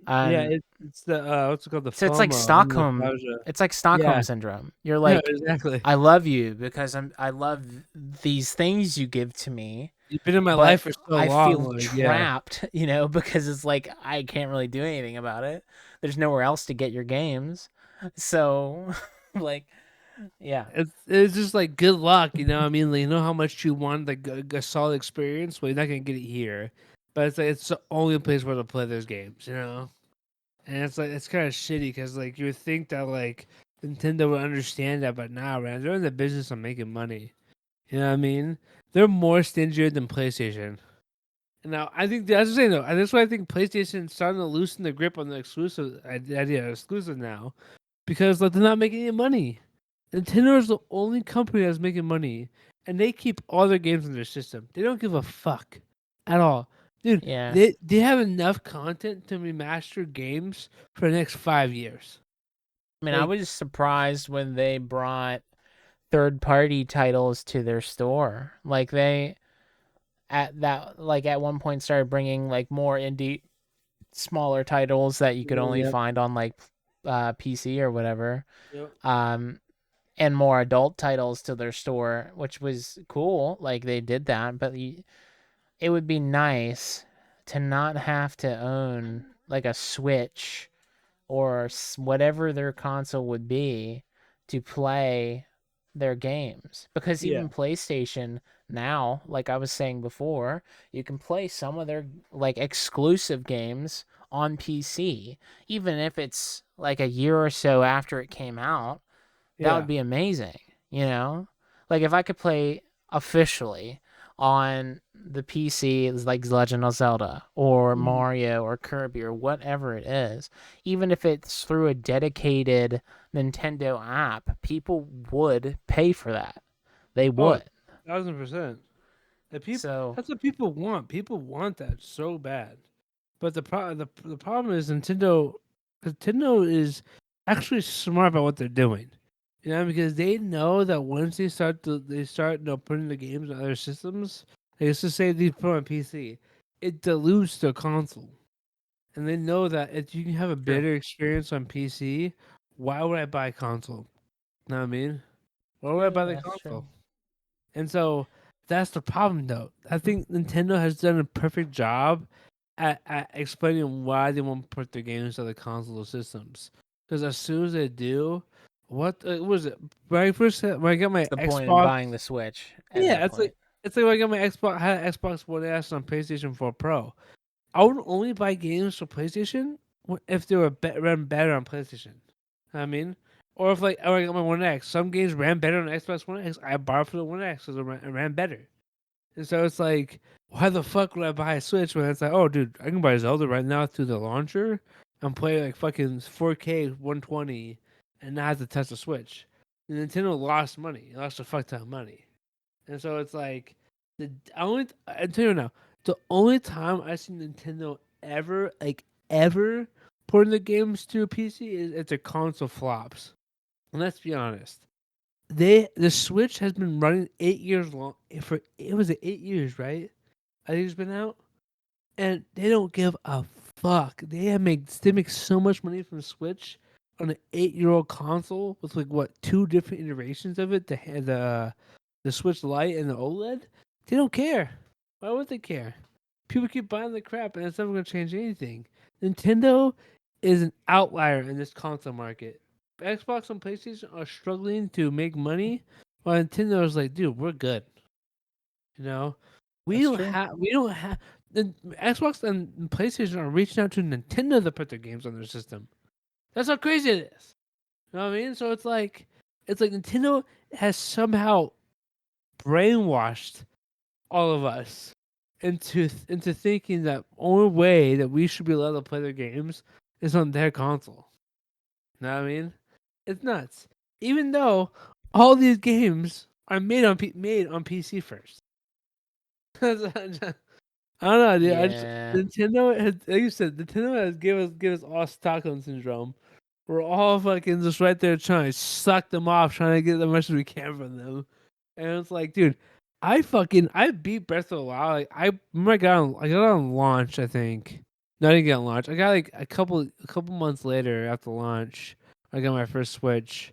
Yeah, And it's the what's it called? The so it's like FOMO, the Stockholm. nostalgia. It's like Yeah. Stockholm syndrome. You're Yeah, like, exactly. I love you because I love these things you give to me, You've been in my life but for so I long, feel like, yeah. trapped, because it's like I can't really do anything about it. There's nowhere else to get your games. So like, yeah. It's just like good luck, you know what I mean? Like, you know how much you want like a solid experience, well, you're not gonna get it here. But it's like it's the only place where to play those games, you know? And it's like it's kind of shitty because like you would think that like Nintendo would understand that, but nah, man, they're in the business of making money. You know what I mean? They're more stingier than PlayStation. Now, I think that's the thing though. And that's why I think PlayStation's starting to loosen the grip on the exclusive idea of exclusive now, because like they're not making any money. Nintendo is the only company that's making money, and they keep all their games in their system. They don't give a fuck at all, dude. Yeah. They have enough content to remaster games for the next 5 years. I mean, I Like, was surprised when they brought third-party titles to their store. Like they at one point started bringing like more indie smaller titles that you could only yep, find on like PC or whatever. yep, Um and more adult titles to their store, which was cool. Like they did that, but it would be nice to not have to own like a Switch or whatever their console would be to play their games. Because yeah, even PlayStation now, like I was saying before, you can play some of their like exclusive games on PC, even if it's like a year or so after it came out. That would yeah. be amazing, you know? Like if I could play officially on the PC it's like Legend of Zelda or Mhm. Mario or Kirby or whatever it is, even if it's through a dedicated Nintendo app, people would pay for that. They Oh, would. 1000%. The people, So, that's what people want. People want that so bad. But the problem is Nintendo is actually smart about what they're doing. You know, because they know that once they start putting the games on other systems, like let's just say they put on PC, it dilutes their console. And they know that if you can have a true. better experience on PC, why would I buy a console? Know what I mean? Why would I Yeah, buy yeah, the that's true. console? And so that's the problem, though. I think Nintendo has done a perfect job at explaining why they won't put their games on the console systems. Because as soon as they do, what was it? When I got What's my the point in Xbox, buying the Switch at yeah, that it's like point? when I got my Xbox, I had Xbox One S on PlayStation 4 Pro. I would only buy games for PlayStation if they were ran better on PlayStation. I mean, or if like I got my One X, some games ran better on Xbox One X. I bought it for the One X because it ran better. And so it's like, why the fuck would I buy a Switch when it's like, oh, dude, I can buy Zelda right now through the launcher and play like fucking 4K 120 and not have to touch the Switch. And Nintendo lost money, it lost a fuck ton of money. And so it's like, I tell you now, the only time I see Nintendo ever porting the games to a PC is if the console flops. And let's be honest, the Switch has been running 8 years long for it was 8 years, right? I think it's been out, and they don't give a fuck. They make so much money from Switch on an 8-year-old console with like what two different iterations of it, the Switch Lite and the OLED. They don't care. Why would they care? People keep buying the crap, and it's never going to change anything. Nintendo is an outlier in this console market. Xbox and PlayStation are struggling to make money, while Nintendo is like, dude, we're good. You know, That's true. we don't have the Xbox and PlayStation are reaching out to Nintendo to put their games on their system. That's how crazy it is. You know what I mean? So it's like Nintendo has somehow brainwashed all of us into thinking that only way that we should be allowed to play their games is on their console. You know what I mean? It's nuts. Even though all these games are made on PC first. I don't know, dude. Yeah. Nintendo has, like you said, Nintendo has give us all Stockholm syndrome. We're all fucking just right there trying to suck them off, trying to get the much as we can from them. And it's like, dude, I beat Breath of the Wild. Like, I remember I got on launch, I think. No, I didn't get on launch. I got like a couple months later after launch. I got my first Switch,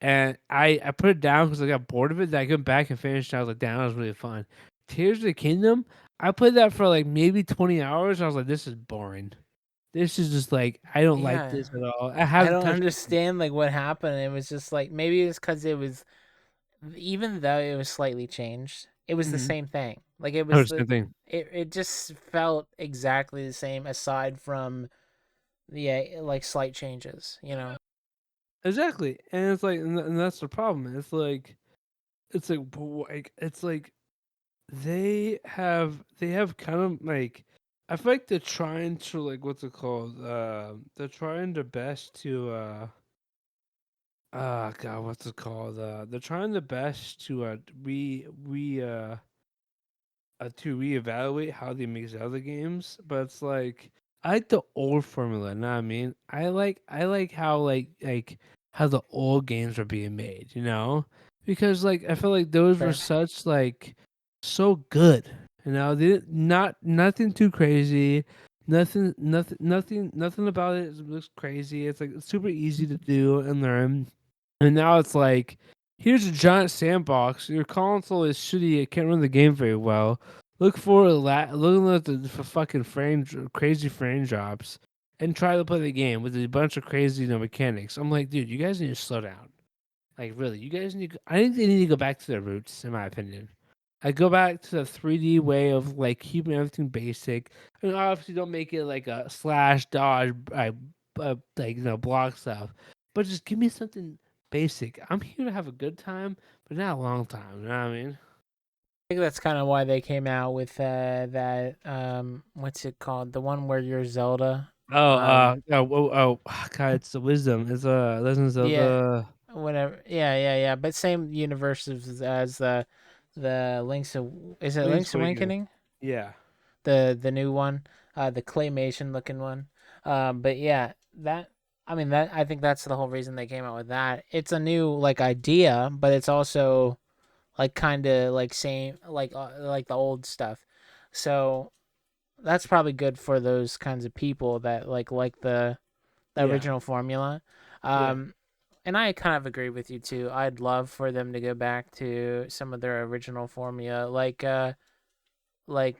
and I put it down because I got bored of it. Then I went back and finished. And I was like, damn, that was really fun. Tears of the Kingdom. I played that for like maybe 20 hours. I was like, this is boring. This is just like I don't like Yeah. this at all. I I haven't don't touched. understand like what happened. It was just like maybe it's because it was even though it was slightly changed, it was the Mm-hmm. same thing. Like it Oh, was same thing. it just felt exactly the same aside from the like slight changes, you know. Exactly, and it's like, and that's the problem. It's like they have kind of like I feel like they're trying to like what's it called? They're trying their best to God, what's it called? They're trying their best to reevaluate how they make Zelda games, but it's like I like the old formula. Know what I mean? I like how like how the old games are being made. You know, because like I feel like those were Right. such like so good. You know, they didn't, not nothing too crazy. Nothing about it looks crazy. It's like it's super easy to do and learn. And now it's like, here's a giant sandbox. Your console is shitty. It can't run the game very well. Looking at the for fucking crazy frame drops, and try to play the game with a bunch of crazy mechanics. I'm like, dude, you guys need to slow down. Like, really, you guys need. I think they need to go back to their roots, in my opinion. I go back to the 3D way of like keeping everything basic. And obviously, don't make it like a slash dodge, like block stuff. But just give me something basic. I'm here to have a good time, but not a long time. You know what I mean? I think that's kind of why they came out with that what's it called? The one where you're Zelda. God, it's the wisdom. It's Legends of Yeah, the whatever. Yeah. But same universe as the Link's is it Link's Link's Awakening. Awakening? Yeah, The new one, the claymation looking one. But yeah, that I mean that I think that's the whole reason they came out with that. It's a new like idea, but it's also like kind of like same like the old stuff. So that's probably good for those kinds of people that like the yeah, original formula. yeah, Um, and I kind of agree with you too. I'd love for them to go back to some of their original formula, like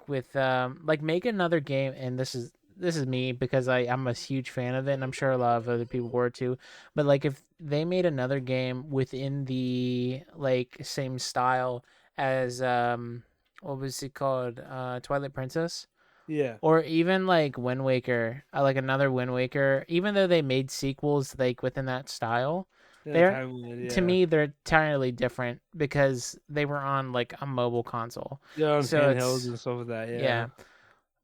with like make another game. And this is me because I'm a huge fan of it, and I'm sure a lot of other people were too. But like if they made another game within the like same style as what was it called, Twilight Princess, yeah. or even like Wind Waker, like another Wind Waker, even though they made sequels like within that style, Yeah, they're timeline. to Yeah, me they're entirely different because they were on like a mobile console. yeah, on So handhelds it's and stuff like that. Yeah, yeah.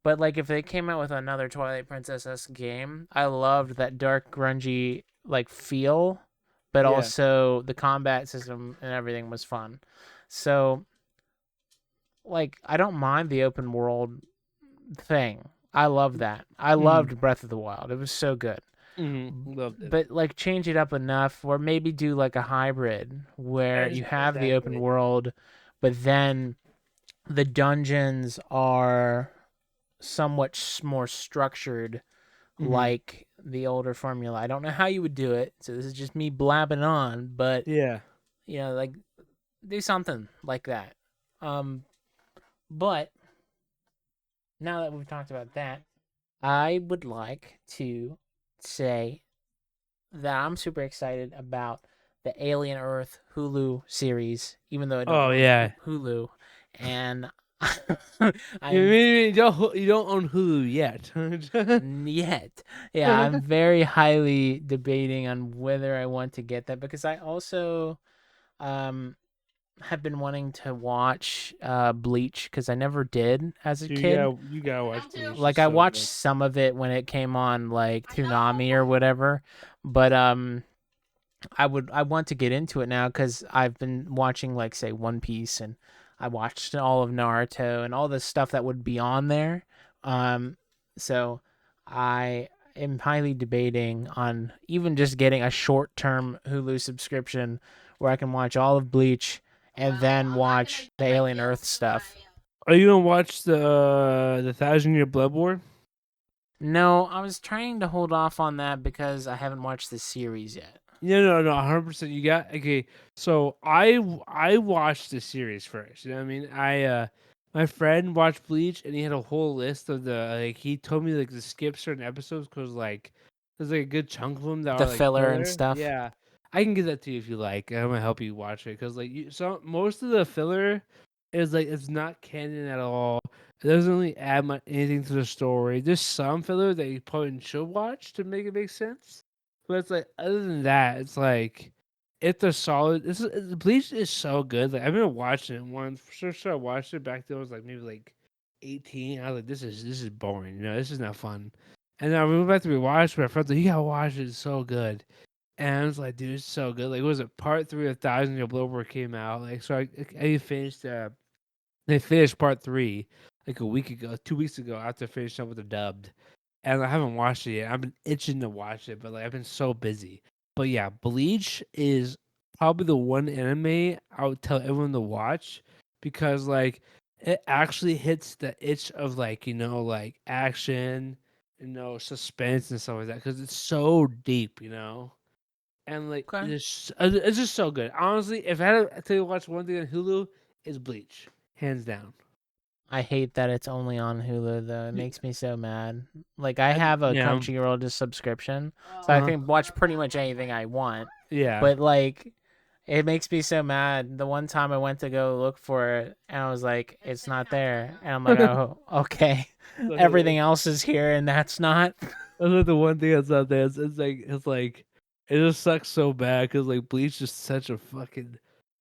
But like if they came out with another Twilight Princess game, I loved that dark grungy like feel, but yeah. also the combat system and everything was fun. So like I don't mind the open world thing. I love that. I Mm-hmm. loved Breath of the Wild. It was so good. Mm-hmm. Loved it. But like change it up enough or maybe do like a hybrid where you have the open Exactly. world but then the dungeons are somewhat more structured Mm-hmm. like the older formula. I don't know how you would do it. So this is just me blabbing on, but Yeah. like do something like that. Um but now that we've talked about that, I would like to say that I'm super excited about the Alien Earth Hulu series, even though I don't Oh own yeah. Hulu, and You I'm mean you don't own Hulu yet? yet, yeah, I'm very highly debating on whether I want to get that because I also, um, have been wanting to watch Bleach because I never did as a Dude, kid. you gotta watch Bleach. Like It's I so watched good. some of it when it came on like Toonami or whatever, but I want to get into it now because I've been watching like say One Piece and I watched all of Naruto and all the stuff that would be on there. Um, so I am highly debating on even just getting a short term Hulu subscription where I can watch all of Bleach and then watch the Alien Earth stuff. Are you gonna watch the Thousand Year Blood War? No, I was trying to hold off on that because I haven't watched the series yet. Yeah, no, 100%. You got okay. So I watched the series first. You know what I mean? My friend watched Bleach and he had a whole list of the like. He told me like to skip certain episodes because like there's like a good chunk of them that The are like filler and filler. stuff. Yeah, I can give that to you if you like. I'm gonna help you watch it because like so most of the filler is like it's not canon at all. It doesn't really add anything to the story. There's some filler that you probably should watch to make it make sense, but it's like other than that, it's like it's a solid. Bleach is so good. Like I've been watching it once. For sure, I watched it back then. I was like maybe like 18. I was like, this is boring. You know, this is not fun. And then I went back to rewatch. My friends like, you gotta watch it. It's so good. And I was like, dude, it's so good. Like, was it part three of Thousand Year Blood War came out? Like, so I finished. They finished part three like a week ago, 2 weeks ago after finishing up with the dubbed, and I haven't watched it yet. I've been itching to watch it, but like I've been so busy. But yeah, Bleach is probably the one anime I would tell everyone to watch because like it actually hits the itch of like like action, suspense and stuff like that because it's so deep, and like Okay. it's just so good. Honestly, if I had to tell you to watch one thing on Hulu, it's Bleach, hands down. I hate that it's only on Hulu though. It Y- makes me so mad. Like I have a Yeah. Crunchyroll just subscription, so I Uh-huh. can watch pretty much anything I want. Yeah. But like it makes me so mad. The one time I went to go look for it and I was like, it's not there. And I'm like, oh, okay. Everything That's else is here and that's not. like the one thing that's out there. It's like it just sucks so bad because like Bleach is such a fucking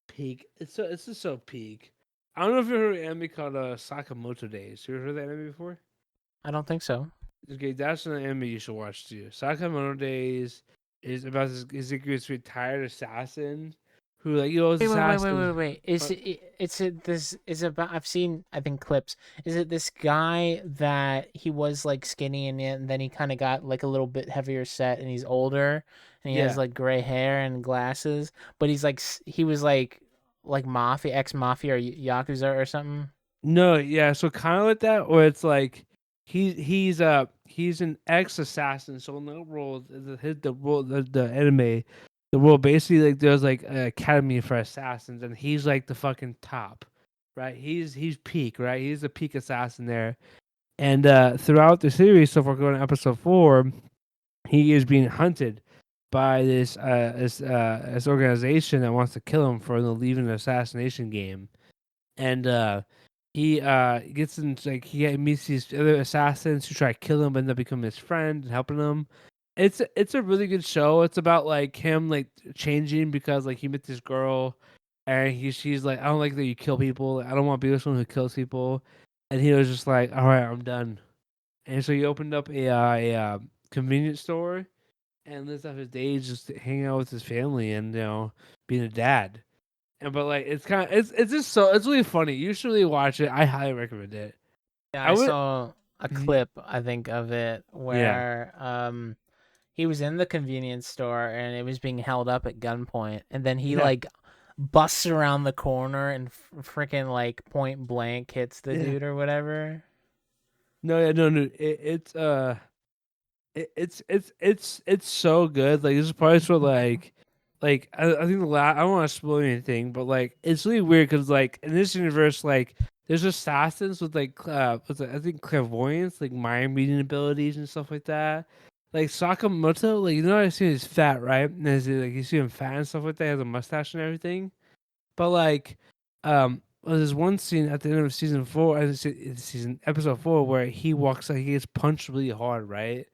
peak. It's just so peak. I don't know if you heard of an anime called Sakamoto Days. You ever heard of that anime before? I don't think so. Okay, that's an anime you should watch too. Sakamoto Days is about this retired assassin who like Wait, wait, wait, wait, assassins. wait, wait. Is uh, it? It's it. This is about. I've seen. I think clips. Is it this guy that he was like skinny and then he kind of got like a little bit heavier set and he's older and he has Yeah. like gray hair and glasses, but he's like he was like mafia, ex mafia or yakuza or something. No, yeah, so kind of like that, where it's like he's an ex assassin. So in the world, the world, the anime, the world basically like there's like an academy for assassins, and he's like the fucking top, right? He's peak, right? He's the peak assassin there, and throughout the series, so far going to episode 4, he is being hunted by this organization that wants to kill him for leaving an assassination game, and he gets in like he meets these other assassins who try to kill him, but end up becoming his friend and helping him. It's a really good show. It's about like him like changing because like he met this girl, and she's like, I don't like that you kill people. I don't want to be with someone who kills people. And he was just like, all right, I'm done. And so he opened up a convenience store and lives out his days just hanging out with his family and being a dad. And but like it's just so it's really funny. You should really watch it. I highly recommend it. Yeah, I I would. saw a Mhm. clip. I think of it Yeah, where he was in the convenience store and it was being held up at gunpoint and then he yeah, like busts around the corner and freaking like point blank hits the yeah. dude or whatever. No, yeah, no, no. It's so good. Like this is probably for like I think I don't want to spoil anything, but like it's really weird because like in this universe, like there's assassins with like I think clairvoyance, like mind reading abilities and stuff like that. Like Sakamoto, like I see he's fat, right? And like you see him fat and stuff like that. He has a mustache and everything. But like, there's one scene at the end of season episode 4 where he walks like he gets punched really hard, right?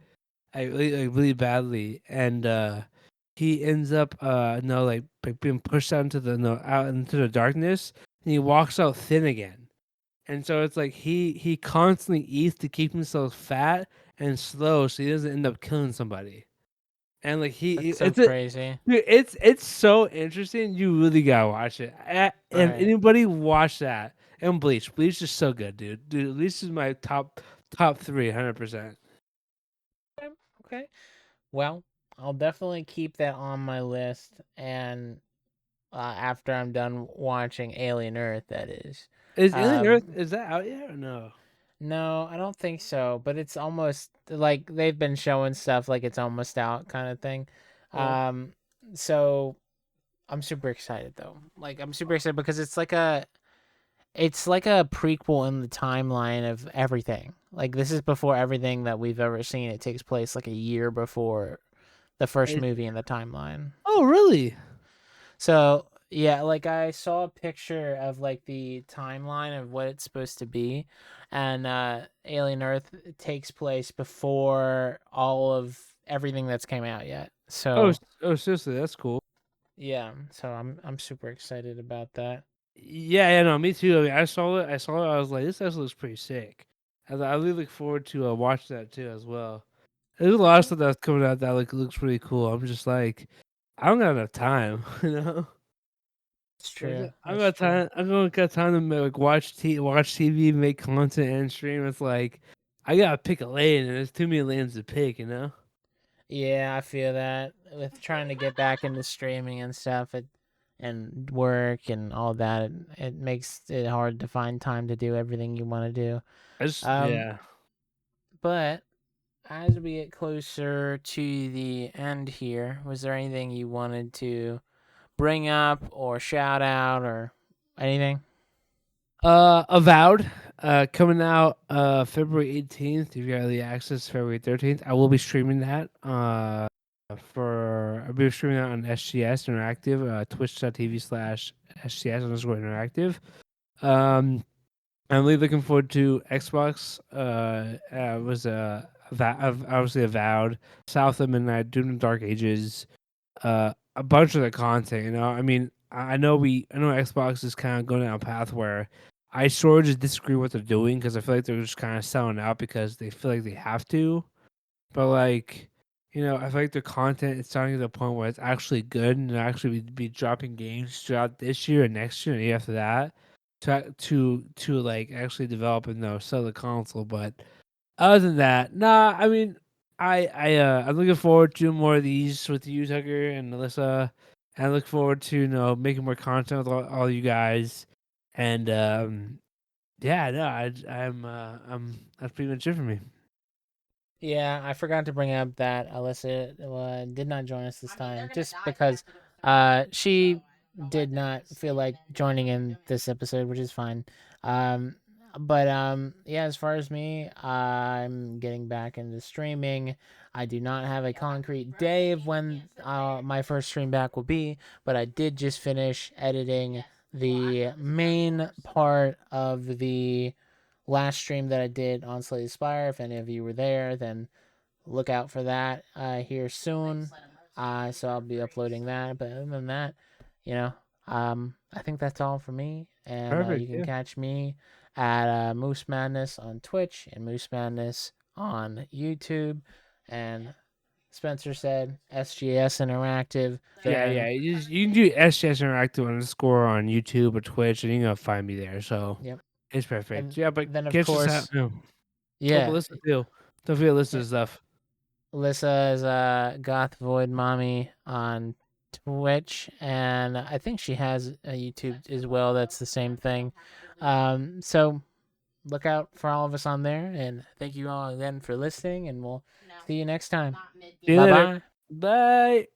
Like really badly, and he ends up no like being pushed out into the no out into the darkness, and he walks out thin again. And so it's like he constantly eats to keep himself fat and slow, so he doesn't end up killing somebody. And like That's so it's a crazy. dude, it's so interesting. You really gotta watch it. If Right. anybody watch that and Bleach, Bleach is so good, dude. Dude, Bleach is my top three, 100%. Okay. Okay. Well, I'll definitely keep that on my list, and after I'm done watching Alien Earth, that is. Is Alien Earth Um, is that out yet or no? no, I don't think so, but it's almost like they've been showing stuff like it's almost out kind of thing. Oh, Um, so I'm super excited though. Like I'm super excited because it's like a prequel in the timeline of everything. Like this is before everything that we've ever seen. It takes place like a year before the first it, movie in the timeline. oh really? So yeah, like I saw a picture of like the timeline of what it's supposed to be, and Alien Earth takes place before all of everything that's came out yet. Oh, So oh seriously, that's cool. yeah, so I'm super excited about that. Yeah, yeah, no, me too. I mean, I saw it. I was like, this actually looks pretty sick. I really look forward to watching that too as well. There's a lot of stuff that's coming out that like looks pretty cool. I'm just like, I don't got enough time, you know. That's Like, true. I That's got true. time. I don't got time to like watch TV, make content, and stream. It's like I gotta pick a lane, and there's too many lanes to pick, you know. Yeah, I feel that with trying to get back into streaming and stuff, and work and all that, it makes it hard to find time to do everything you want to do. I just Um, yeah. but as we get closer to the end here, was there anything you wanted to bring up or shout out or anything? Avowed, coming out February 18th. If you got early access, February 13th. I will be streaming that. I'll be streaming that on SGS Interactive, twitch.tv/SGS underscore interactive. Um, I'm really looking forward to Xbox. Was obviously Avowed, South of Midnight, Doom and Dark Ages, a bunch of the content. You know, I mean, I know Xbox is kind of going down a path where I sort of just disagree with what they're doing because I feel like they're just kind of selling out because they feel like they have to. But like, you know, I feel like their content is starting to the point where it's actually good and they'll actually be dropping games throughout this year and next year and the year after that to like actually develop and sell the console. But other than that, nah. I mean, I'm looking forward to more of these with you, Tucker and Alyssa. And I look forward to making more content with all you guys. And yeah, no, I'm that's pretty much it for me. Yeah, I forgot to bring up that Alyssa did not join us this time, just because she did not feel like joining in this episode, which is fine. Um, but yeah, as far as me, I'm getting back into streaming. I do not have a concrete day of when my first stream back will be, but I did just finish editing the main part of the last stream that I did on Slay the Spire. If any of you were there, then look out for that here soon. So I'll be uploading that. But other than that, you know, I think that's all for me. And you Perfect. can Yeah. catch me at Moose Madness on Twitch and Moose Madness on YouTube. And Spencer said SGS Interactive. Yeah, yeah. Then, You can do SGS Interactive underscore on YouTube or Twitch, and you're gonna find me there. So yep. it's perfect. And Yeah, but then of catch us out. course, No. Oh, but yeah. listen too. Don't forget to listen to stuff. Alyssa is Goth Void Mommy on Twitch, and I think she has a YouTube as well. That's the same thing. So look out for all of us on there, and thank you all again for listening, and we'll see you next time. See you Bye later. bye. Bye.